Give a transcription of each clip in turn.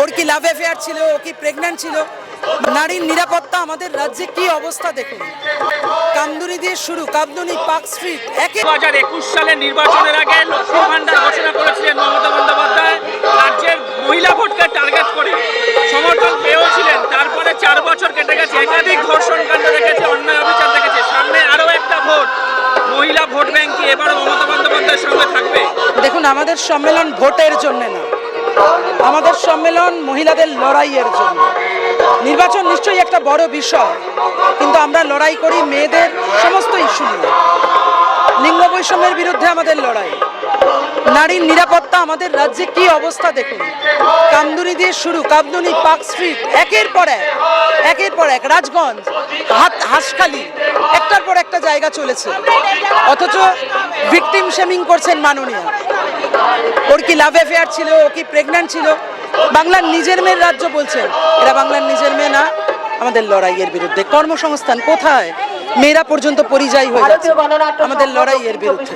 ওর কি love affair ছিল, ও কি প্রেগন্যান্ট ছিল। নারীর নিরাপত্তা আমাদের রাজ্যে কি অবস্থা দেখুন। কামদুনি দিয়ে শুরু, কামদুনি, পার্ক স্ট্রিট। 2021 সালের নির্বাচনের আগে লক্ষ্মীর ভান্ডার ঘোষণা করেছিলেন মমতা বন্দ্যোপাধ্যায় রাজ্যের মহিলা ভোটকে টার্গেট করে। সমর্থন পেয়েছিলেন। তারপরে 4 বছর কেটে গেছে, একাধিক ধর্ষণ কাণ্ড দেখেছে, অন্যায় অবিচার দেখেছে। সামনে আরও একটা ভোট, মহিলা ভোট ব্যাংক কি এবারও মমতা বন্দ্যোপাধ্যায়ের সঙ্গে থাকবে? দেখুন, আমাদের সম্মেলন ভোটের জন্য না, আমাদের সম্মেলন মহিলাদের লড়াইয়ের জন্য। নির্বাচন নিশ্চয়ই একটা বড় বিষয়, কিন্তু আমরা লড়াই করি মেয়েদের সমস্ত ইস্যু নিয়ে। লিঙ্গ বৈষম্যের বিরুদ্ধে আমাদের লড়াই, নারীর নিরাপত্তা আমাদের রাজ্যে কি অবস্থা দেখুন। কামদুনি দিয়ে শুরু, কামদুনি, পার্ক স্ট্রিট, একের পর এক রাজগঞ্জ, হাঁসখালি, একটার পর একটা জায়গা চলেছে। অথচ ভিকটিম শেমিং করছেন মাননীয়া। ওর কি লাভ অ্যাফেয়ার ছিল, ও কি প্রেগন্যান্ট ছিল। বাংলার নিজের মেয়ের রাজ্য বলছেন, এরা বাংলার নিজের মেয়ে না। আমাদের লড়াইয়ের বিরুদ্ধে। কর্মসংস্থান কোথায়? মেয়েরা পর্যন্ত পরিযায়ী হয়ে যাচ্ছে আমাদের লড়াইয়ের বিরুদ্ধে।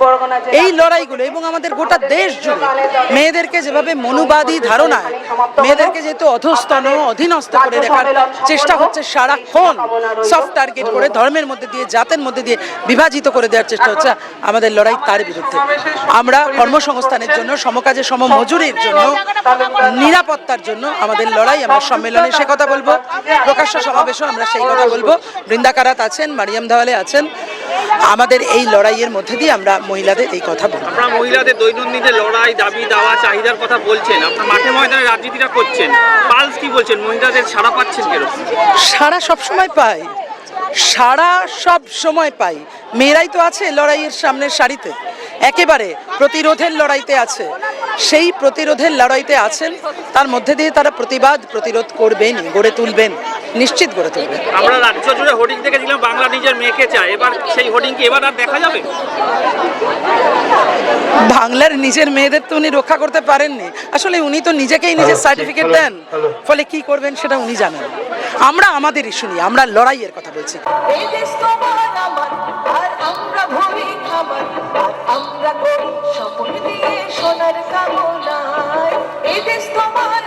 এই লড়াইগুলো এবং আমাদের গোটা দেশ জুড়ে মেয়েদেরকে যেভাবে মনুবাদী ধারণায়, মেয়েদেরকে যেহেতু অধস্তন, অধীনস্থ করে রাখার চেষ্টা হচ্ছে সারাক্ষণ, সফট টার্গেট করে ধর্মের মধ্যে দিয়ে, জাতের মধ্যে দিয়ে বিভাজিত করে দেওয়ার চেষ্টা হচ্ছে, আমাদের লড়াই তার বিরুদ্ধে। আমরা কর্মসংস্থানের জন্য, সমকাজে সমমজুরির জন্য, নিরাপত্তার জন্য আমাদের লড়াই। আমরা সম্মেলনে সে কথা বলবো, প্রকাশ্য সমাবেশও আমরা সেই কথা বলবো। বৃন্দা কারাত আছেন, মারিয়াম দাওয়ালে আছেন। আমাদের এই লড়াইয়ের মধ্যে দিয়ে আমরা মহিলাদের এই কথা বলবো। আপনারা মহিলাদের দৈনন্দিন লড়াই, দাবি দাওয়া, চাহিদার কথা বলছেন, আপনার মাঠে ময়দানে রাজনীতিটা করছেন, পালস কি বলছেন? মহিলাদের সাড়া পাচ্ছেন কিরকম? সারা সবসময় পাই, সারা সব সময় পাই। মেয়েরাই তো আছে লড়াইয়ের সামনের সারিতে, একেবারে প্রতিরোধের লড়াইতে আছে। সেই প্রতিরোধের লড়াইতে আছেন, তার মধ্যে দিয়ে তারা প্রতিরোধ করবেন, গড়ে তুলবেন, নিশ্চিত গড়ে তুলবেন। আমরা রাজ্য জুড়ে হোর্ডিং দেখেছিলাম, বাংলা নিজের মেয়েকে চায়। এবার সেই হোর্ডিং কি এবার আর দেখা যাবে? বাংলার নিজের মেয়েদের তো উনি রক্ষা করতে পারেননি। আসলে উনি তো নিজেকেই নিজের সার্টিফিকেট দেন, ফলে কি করবেন সেটা উনি জানেন। আমরা আমাদের ইস্যু নিয়ে, আমরা লড়াইয়ের কথা বলছি। আমরা করি স্বপ্ন দিয়ে সোনার কামনায়, এই দেশ তোমার